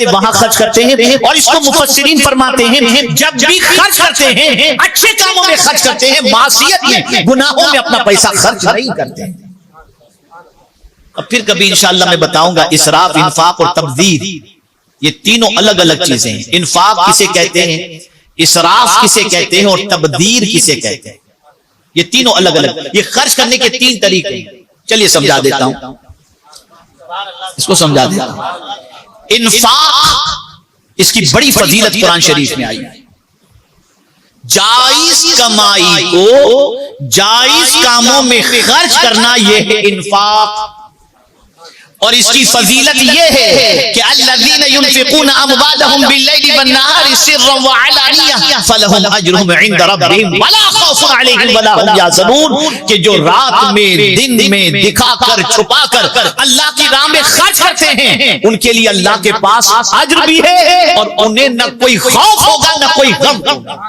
وہاں خرچ کرتے ہیں، اور اس کو مفسرین فرماتے ہیں جب بھی خرچ کرتے ہیں اچھے کاموں میں خرچ کرتے ہیں، معصیت میں گناہوں میں اپنا پیسہ خرچ نہیں کرتے ہیں۔ اب پھر کبھی انشاءاللہ میں بتاؤں گا اسراف، انفاق اور تبذیر یہ تینوں الگ الگ چیزیں ہیں۔ انفاق کسے کہتے ہیں، اسراف کسے کہتے ہیں، اور تبذیر کسے کہتے ہیں، یہ تینوں الگ الگ، یہ خرچ کرنے کے تین طریقے ہیں۔ چلیے سمجھا دیتا ہوں، اس کو سمجھا دیتا ہوں۔ انفاق اس کی بڑی فضیلت قرآن شریف میں آئی ہے۔ جائز کمائی کو جائز کاموں میں خرچ کرنا یہ ہے انفاق، اور اس کی فضیلت یہ ہے کہ الذین ينفقون اموالهم باللیل والنہار سرا وعلانیہ فلہم اجرہم عند ربہم ولا خوف علیہم ولا هم یحزنون، کہ جو رات میں دن میں دکھا کر چھپا کر اللہ کی راہ میں خرچ کرتے ہیں ان کے لیے اللہ کے پاس اجر بھی ہے، اور انہیں نہ کوئی خوف ہوگا نہ کوئی غم ہوگا۔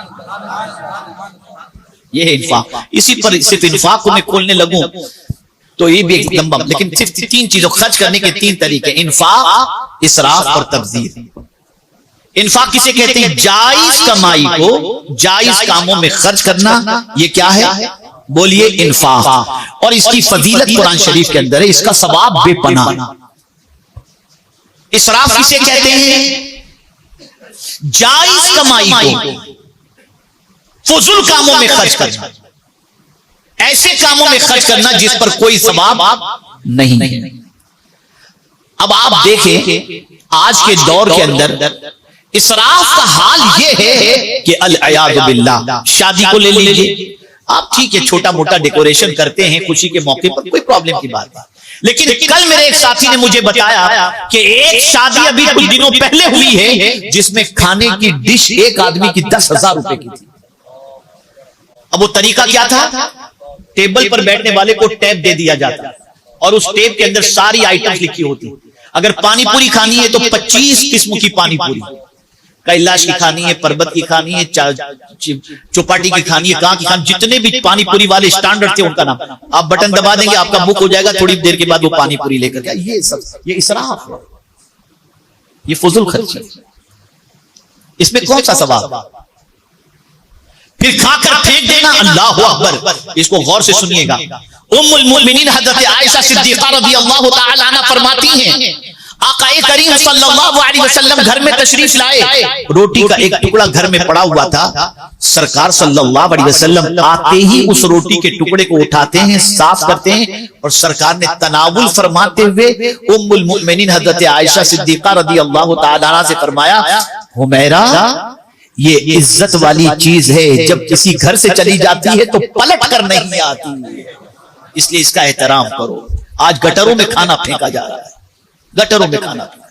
یہ ہے انفاق۔ اسی پر صرف انفاق کو میں کھولنے لگوں تو یہ بھی ایک لمبا، لیکن صرف تین چیزوں خرچ کرنے کے تین طریقے، انفاق، اسراف اور تبذیر۔ انفاق کسے کہتے ہیں؟ جائز کمائی کو جائز کاموں میں خرچ کرنا، یہ کیا ہے؟ بولیے انفاق۔ اور اس کی فضیلت قرآن شریف کے اندر ہے، اس کا ثواب بے پناہ۔ اسراف کسے کہتے ہیں؟ جائز کمائی کو فضول کاموں میں خرچ کرنا، ایسے کاموں میں خرچ کرنا جس پر کوئی ثواب نہیں۔ اب آپ دیکھیں آج کے دور کے اندر اسراف کا حال یہ ہے کہ العیاذ باللہ، شادی کو لے لیجیے آپ، ٹھیک ہے چھوٹا موٹا ڈیکوریشن کرتے ہیں خوشی کے موقع پر، کوئی پرابلم کی بات نہیں، لیکن کل میرے ایک ساتھی نے مجھے بتایا کہ ایک شادی ابھی کچھ دنوں پہلے ہوئی ہے جس میں کھانے کی ڈش ایک آدمی کی 10,000 روپے کی تھی۔ اب وہ طریقہ کیا تھا؟ ٹیبل پر بیٹھنے والے کو ٹیپ دے دیا جاتا اور اس ٹیپ کے اندر ساری آئٹمز لکھی ہوتی، اگر پانی پوری کھانی ہے تو 25 قسم کی پانی پوری، کیلاش کی کھانی ہے، پربت کی کھانی ہے، چوپاٹی کی کھانی ہے، کہاں کی کھانی، جتنے بھی پانی پوری والے اسٹینڈرڈ تھے ان کا نام، آپ بٹن دبا دیں گے آپ کا بک ہو جائے گا، تھوڑی دیر کے بعد وہ پانی پوری لے کر کے۔ یہ اسراف ہے، یہ فضول خرچ ہے، اس میں کون سا ثواب؟ پھر کھا کر پھینک دینا، اللہ اکبر۔ اس کو غور سے سنیے گا، ام المؤمنین حضرت عائشہ صدیقہ رضی اللہ تعالی عنہ فرماتی ہیں آقا کریم صلی اللہ علیہ وسلم گھر میں تشریف لائے، روٹی کا ایک ٹکڑا گھر میں پڑا ہوا تھا، سرکار صلی اللہ علیہ وسلم آتے ہی اس روٹی کے ٹکڑے کو اٹھاتے ہیں، صاف کرتے ہیں، اور سرکار نے تناول فرماتے ہوئے ام المؤمنین حضرت عائشہ صدیقہ رضی اللہ تعالی عنہ سے فرمایا، حمیرہ یہ عزت والی چیز ہے، جب کسی گھر سے چلی جاتی ہے تو پلٹ کر نہیں آتی، اس لیے اس کا احترام کرو۔ آج گٹروں میں کھانا پھینکا جا رہا ہے، گٹروں میں کھانا پھینکا،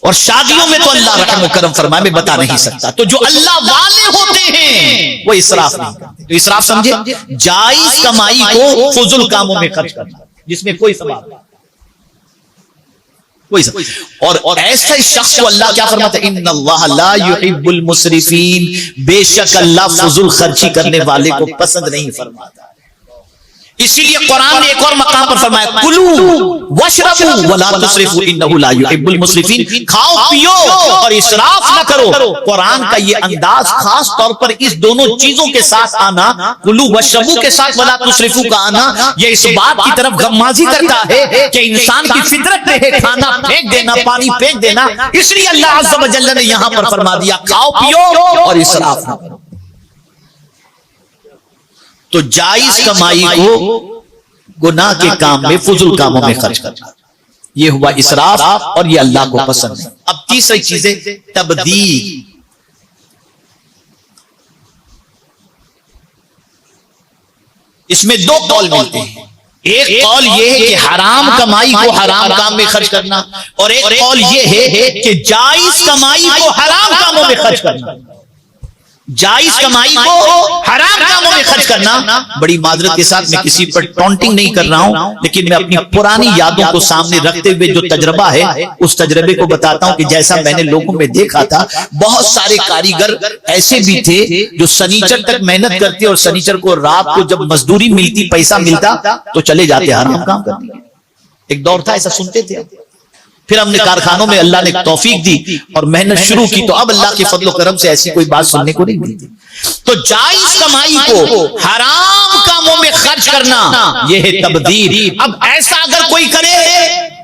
اور شادیوں میں تو اللہ رحم و کرم فرمائے، میں بتا نہیں سکتا۔ تو جو اللہ والے ہوتے ہیں وہ اسراف نہیں کرتے۔ تو اسراف سمجھے جائز کمائی کو فضول کاموں میں خرچ کرنا جس میں کوئی ثواب نہیں، اور ایسے شخص کو اللہ کیا فرماتا ہے؟ ان اللہ لا يحب المسرفین، بے شک اللہ فضول خرچی کرنے والے کو پسند نہیں فرماتا۔ اسی لیے قرآن نے ایک اور مقام پر فرمایا کلوا واشربوا ولا تسرفوا انہ لا يحب المسرفین، کھاؤ پیو اور اسراف نہ کرو۔ قرآن کا یہ انداز خاص طور پر اس دونوں چیزوں کے ساتھ آنا، کلوا واشربوا کے ساتھ ولا تسرفوا کا آنا، یہ اس بات کی طرف غمازی کرتا ہے کہ انسان کی فطرت میں ہے کھانا پھینک دینا، پانی پھینک دینا، اس لیے اللہ عز و جل نے یہاں پر فرما دیا کھاؤ پیو اور اسراف نہ کرو۔ تو جائز کمائی کو گناہ کے کام میں فضول کاموں میں خرچ کرنا، یہ ہوا اسراف، اور یہ اللہ کو پسند ہے۔ اب تیسری چیز ہے تبذیر۔ اس میں دو قول ملتے ہیں، ایک قول یہ ہے کہ حرام کمائی کو حرام کام میں خرچ کرنا، اور ایک قول یہ ہے کہ جائز کمائی کو حرام کاموں میں خرچ کرنا۔ جائز کمائی کو حرام کاموں میں خرچ کرنا، بڑی معذرت کے ساتھ میں کسی پر ٹونٹنگ نہیں کر رہا ہوں، لیکن میں اپنی پرانی یادوں کو سامنے رکھتے ہوئے جو تجربہ ہے اس تجربے کو بتاتا ہوں کہ جیسا میں نے لوگوں میں دیکھا تھا، بہت سارے کاریگر ایسے بھی تھے جو سنیچر تک محنت کرتے اور سنیچر کو رات کو جب مزدوری ملتی، پیسہ ملتا تو چلے جاتے حرام کام کرتے۔ ایک دور تھا ایسا سنتے تھے، پھر ہم نے کارخانوں میں اللہ نے توفیق دی اور محنت شروع کی تو اب اللہ کے فضل و کرم سے ایسی کوئی بات سننے کو نہیں ملتی. تو جائز کمائی کو حرام کاموں میں خرچ کرنا یہ ہے تبذیر. اب ایسا اگر کوئی کرے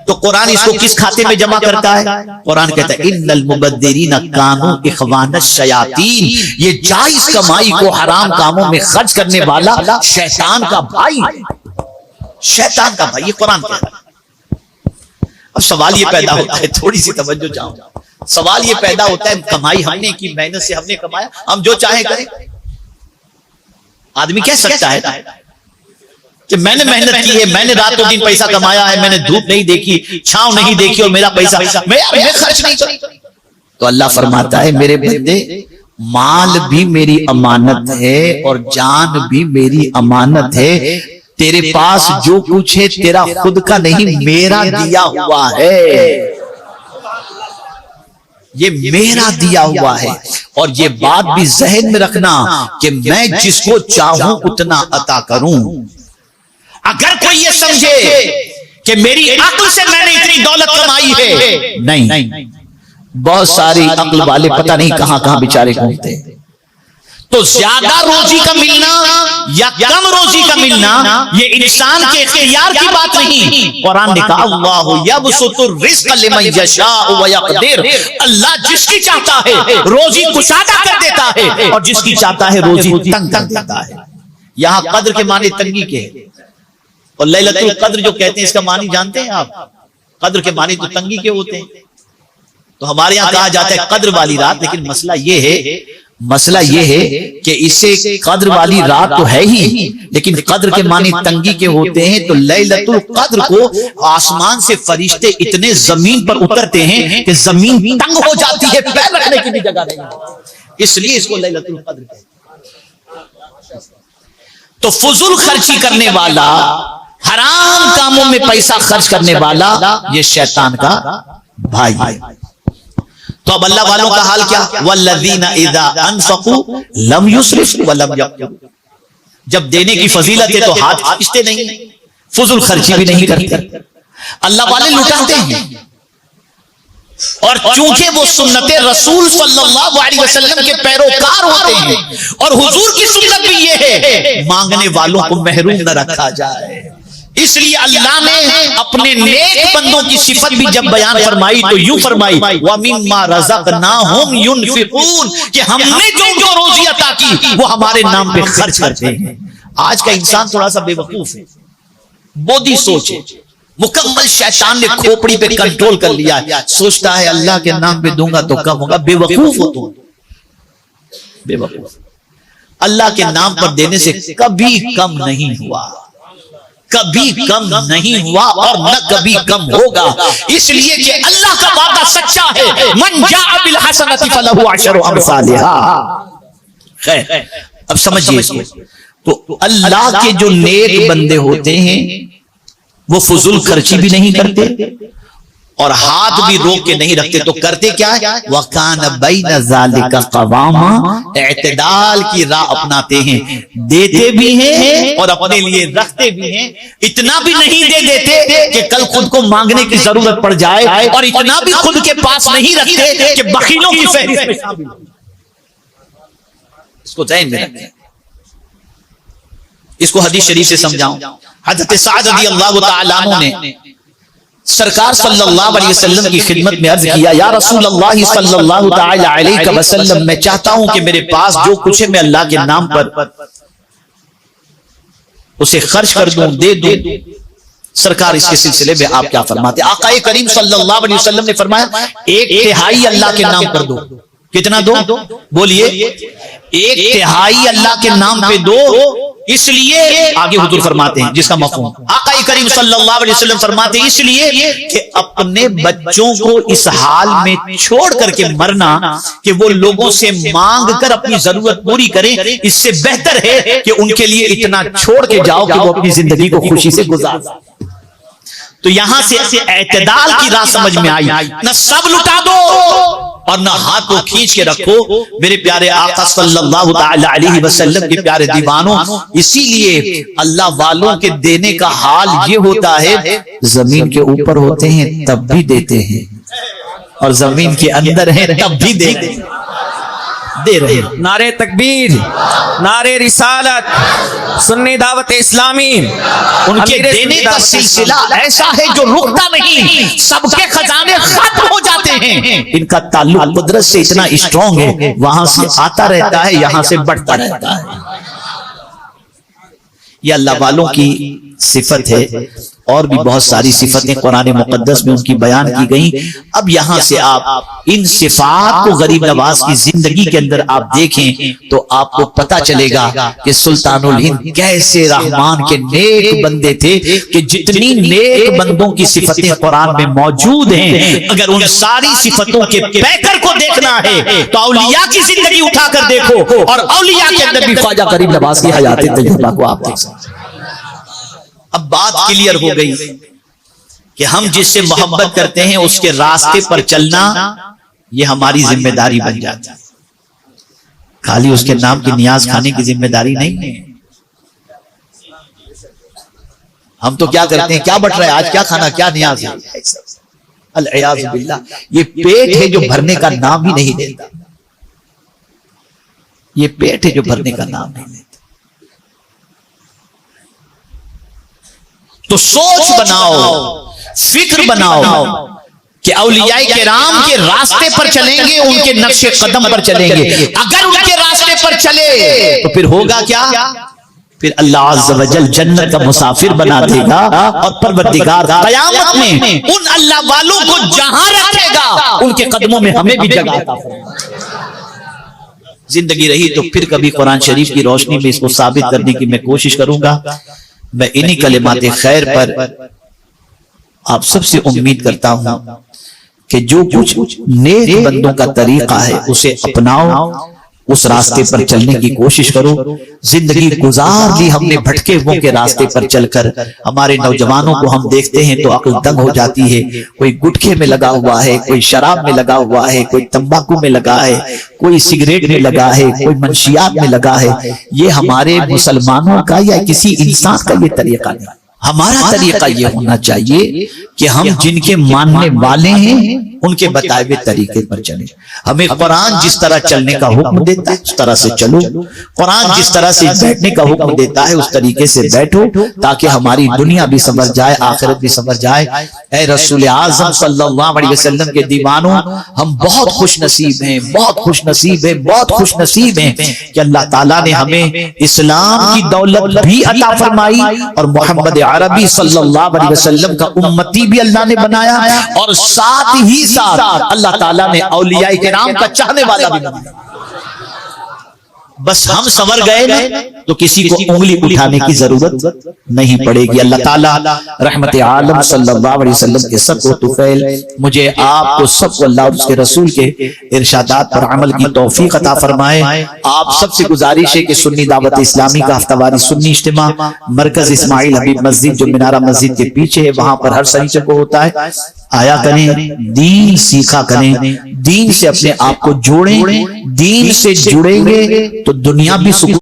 تو قرآن اس کو کس کھاتے میں جمع کرتا ہے؟ قرآن کہتا ہے ان المبذرین کانوا اخوان الشیاطین. یہ جائز کمائی کو حرام کاموں میں خرچ کرنے والا شیطان کا بھائی ہے. شیطان کا بھائی، یہ قرآن کہتا ہے. اب سوال یہ پیدا ہوتا ہے، تھوڑی سی توجہ چاہوں، سوال یہ پیدا ہوتا ہے کمائی ہم نے کی، محنت سے ہم نے کمایا، ہم جو چاہے کریں. آدمی کہہ سکتا ہے کہ میں نے محنت کی ہے، میں نے رات و دن پیسہ کمایا ہے، میں نے دھوپ نہیں دیکھی، چھاؤں نہیں دیکھی اور میرا پیسہ میں خرچ نہیں کرتا. تو اللہ فرماتا ہے میرے بندے مال بھی میری امانت ہے اور جان بھی میری امانت ہے. تیرے پاس جو کچھ ہے تیرا خود کا نہیں، میرا دیا ہوا ہے. یہ میرا دیا ہوا ہے. اور یہ بات بھی ذہن میں رکھنا کہ میں جس کو چاہوں اتنا عطا کروں. اگر کوئی یہ سمجھے کہ میری عقل سے میں نے اتنی دولت کمائی ہے، نہیں، بہت ساری عقل والے پتہ نہیں کہاں کہاں بیچارے گھومتے ہیں. تو زیادہ روزی کا ملنا یا کم روزی کا ملنا یہ انسان کے اختیار کی بات نہیں. قرآن نے کہا اللہ یبسط الرزق لمن یشاء ویقدر. اللہ جس کی چاہتا ہے روزی کشادہ کر دیتا ہے اور جس کی چاہتا ہے روزی تنگ کر دیتا ہے. یہاں قدر کے معنی تنگی کے ہیں اور لیلۃ القدر جو کہتے ہیں اس کا معنی جانتے ہیں آپ؟ قدر کے معنی تو تنگی کے ہوتے ہیں. تو ہمارے یہاں کہا جاتا ہے قدر والی رات، لیکن مسئلہ یہ ہے کہ اسے قدر والی رات تو ہے ہی، لیکن قدر کے معنی تنگی کے ہوتے ہیں. تو لیلۃ القدر کو آسمان سے فرشتے اتنے زمین پر اترتے ہیں کہ زمین تنگ ہو جاتی ہے، پیر رکھنے کی بھی جگہ نہیں، اس لیے اس کو لیلۃ القدر کہتے ہیں. تو فضول خرچی کرنے والا، حرام کاموں میں پیسہ خرچ کرنے والا یہ شیطان کا بھائی ہے. تو اب اللہ والوں کا حال کیا؟ والذین اذا انفقوا لم یسرفوا ولم یقتروا. جب دینے کی فضیلت ہے تو ہاتھ کھینچتے نہیں، فضول خرچی بھی نہیں کرتے. اللہ والے لٹاتے ہیں اور چونکہ وہ سنت رسول صلی اللہ علیہ وسلم کے پیروکار ہوتے ہیں اور حضور کی سنت بھی یہ ہے مانگنے والوں کو محروم نہ رکھا جائے. اس لیے اللہ نے اپنے نیک بندوں کی صفت بھی جب بیان فرمائی تو یوں فرمائی وَمِمَّا رَزَقْنَاهُمْ يُنْفِقُونَ کہ ہم نے جو ان کو روزی عطا کی وہ ہمارے نام پہ خرچ کرتے ہیں. آج کا انسان تھوڑا سا بے وقوف ہے، بودی سوچ ہے، مکمل شیطان نے کھوپڑی پہ کنٹرول کر لیا ہے. سوچتا ہے اللہ کے نام پہ دوں گا تو کم ہوگا. بے وقوف ہو تو بے وقوف. اللہ کے نام پر دینے سے کبھی کم نہیں ہوا، کبھی کم نہیں ہوا اور نہ کبھی کم ہوگا. اس لیے کہ اللہ کا وعدہ سچا ہے، من جاء بالحسنۃ فلہ عشر امثالها. خیر اب سمجھیے اس کو. تو اللہ کے جو نیک بندے ہوتے ہیں وہ فضول خرچی بھی نہیں کرتے اور ہاتھ بھی روک کے نہیں رکھتے. تو کرتے کیا ہے؟ وَكَانَ بَيْنَ ذَلِكَ قَوَامًا. اعتدال کی راہ اپناتے ہیں، دیتے بھی ہیں اور اپنے لیے رکھتے بھی ہیں. اتنا بھی نہیں دے دیتے کہ کل خود کو مانگنے کی ضرورت پڑ جائے اور اتنا بھی خود کے پاس نہیں رکھتے کہ بخیلوں کی فہرست میں شامل ہو. اس کو ذہن میں رکھیں، اس کو حدیث شریف سے سمجھاؤں. حضرت سعد رضی اللہ تعالیٰ عنہ نے سرکار صلی اللہ علیہ وسلم کی خدمت میں عرض کیا یا رسول اللہ صلی اللہ تعالی علیہ وسلم میں چاہتا ہوں کہ میرے پاس جو کچھ ہے میں اللہ کے نام پر اسے خرچ کر دوں، دے دوں. سرکار اس کے سلسلے میں آپ کیا فرماتے؟ آقا کریم صلی اللہ علیہ وسلم نے فرمایا 1/3 اللہ کے نام پر دو. کتنا دو؟ بولیے 1/3 اللہ کے نام پہ دو. اس لیے آگے حضور فرماتے ہیں جس کا مفہوم آقا کریم صلی اللہ علیہ وسلم فرماتے ہیں اس لیے کہ اپنے بچوں کو اس حال میں چھوڑ کر کے مرنا کہ وہ لوگوں سے مانگ کر اپنی ضرورت پوری کریں، اس سے بہتر ہے کہ ان کے لیے اتنا چھوڑ کے جاؤ کہ وہ اپنی زندگی کو خوشی سے گزار. تو یہاں سے اعتدال کی راہ سمجھ میں آئی. نہ سب لٹا دو اور نہ ہاتھ کو کھینچ کے رکھو میرے پیارے آقا صلی اللہ تعالی علیہ وسلم کے پیارے دیوانوں. اسی لیے اللہ والوں کے دینے کا حال یہ ہوتا ہے زمین کے اوپر ہوتے ہیں تب بھی دیتے ہیں اور زمین کے اندر ہیں تب بھی دے رہے ہیں. نعرے تکبیر، نعرے رسالت، سنی دعوت اسلامی. ان کے دینے کا سلسلہ ایسا ہے جو رکتا نہیں، سب کے خزانے ختم ہو جاتے ہیں. ان کا تعلق قدرت سے اتنا اسٹرانگ ہے، وہاں سے آتا رہتا ہے، یہاں سے بڑھتا رہتا ہے. یہ اللہ والوں کی صفت ہے. اور بھی بہت ساری صفتیں قرآن مقدس میں ان کی بیان کی گئیں. اب یہاں سے آپ ان صفات کو غریب نواز کی زندگی کے اندر آپ دیکھیں تو آپ کو پتا چلے گا کہ سلطان الہند کیسے رحمان کے نیک بندے تھے کہ جتنی نیک بندوں کی صفتیں قرآن میں موجود ہیں، اگر ان ساری صفتوں کے پیکر کو دیکھنا ہے تو اولیاء کی زندگی اٹھا کر دیکھو اور اولیاء کے اندر بھی خواجہ غریب نواز کی حیات طیبہ کو آپ دیکھ سکتے. اب بات کلیئر ہو گئی کہ ہم جس سے محبت کرتے ہیں اس کے راستے پر چلنا یہ ہماری ذمہ داری بن جاتی ہے. خالی اس کے نام کی نیاز کھانے کی ذمہ داری نہیں ہے. ہم تو کیا کرتے ہیں، کیا بٹ رہا ہے آج، کیا کھانا، کیا نیاز ہے. العیاذ باللہ، یہ پیٹ ہے جو بھرنے کا نام ہی نہیں دیتا. یہ پیٹ ہے جو بھرنے کا نام نہیں دیتا. تو سوچ بناؤ، فکر بناؤ کہ اولیاء کرام کے راستے پر چلیں گے، ان کے نقش قدم پر چلیں گے. اگر ان کے راستے پر چلے تو پھر ہوگا کیا؟ پھر اللہ عز و جل جنت کا مسافر بنا دے گا اور پروردگار قیامت میں ان اللہ والوں کو جہاں رکھے گا ان کے قدموں میں ہمیں بھی جگہ عطا فرمائے گا. زندگی رہی تو پھر کبھی قرآن شریف کی روشنی میں اس کو ثابت کرنے کی میں کوشش کروں گا. میں انہی کلمات خیر پر آپ سب سے امید کرتا ہوں کہ جو کچھ نیک بندوں کا طریقہ ہے اسے اپناؤ، اس راستے پر چلنے کی کوشش کرو. زندگی گزار لی ہم نے بھٹکے ہوئے کے راستے پر چل کر. ہمارے نوجوانوں کو ہم دیکھتے ہیں تو عقل دنگ ہو جاتی ہے. کوئی گٹکے میں لگا ہوا ہے، کوئی شراب میں لگا ہوا ہے، کوئی تمباکو میں لگا ہے، کوئی سگریٹ میں لگا ہے، کوئی منشیات میں لگا ہے. یہ ہمارے مسلمانوں کا یا کسی انسان کا یہ طریقہ نہیں. ہمارا طریقہ یہ ہونا چاہیے کہ ہم جن کے ماننے والے ہیں ان کے بتائے ہوئے طریقے پر چلیں. ہمیں قرآن جس طرح چلنے کا حکم دیتا ہے اس طرح سے چلو. قرآن جس طرح سے بیٹھنے کا حکم دیتا ہے اس طریقے سے بیٹھو تاکہ ہماری دنیا بھی سنور جائے، آخرت بھی سنور جائے. اے رسول اعظم صلی اللہ علیہ وسلم کے دیوانوں، ہم بہت خوش نصیب ہیں، بہت خوش نصیب ہیں، بہت خوش نصیب ہیں کہ اللہ تعالیٰ نے ہمیں اسلام کی دولت بھی عطا فرمائی اور محمد عربی صلی اللہ علیہ وسلم کا امتی بھی اللہ نے بنایا اور ساتھ ہی ساتھ اللہ تعالیٰ نے اولیاء کرام کا چاہنے والا بھی بنایا. بس ہم سنور گئے نا تو کسی کو انگلی اٹھانے کی ضرورت نہیں پڑے گی. اللہ تعالیٰ رحمت عالم صلی اللہ علیہ وسلم کے سب کو طفیل مجھے آپ کو سب کو اللہ اور اس کے رسول کے ارشادات پر عمل کی توفیق عطا فرمائے. آپ سب سے گزارش ہے کہ سنی دعوت اسلامی کا ہفتہ واری سنی اجتماع مرکز اسماعیل حبیب مسجد جو مینارہ مسجد کے پیچھے ہے وہاں پر ہر سنیچر کو ہوتا ہے. آیا کریں، دین سیکھا کریں، دین سے اپنے آپ کو جوڑیں. دین سے جڑیں گے تو دنیا بھی سکون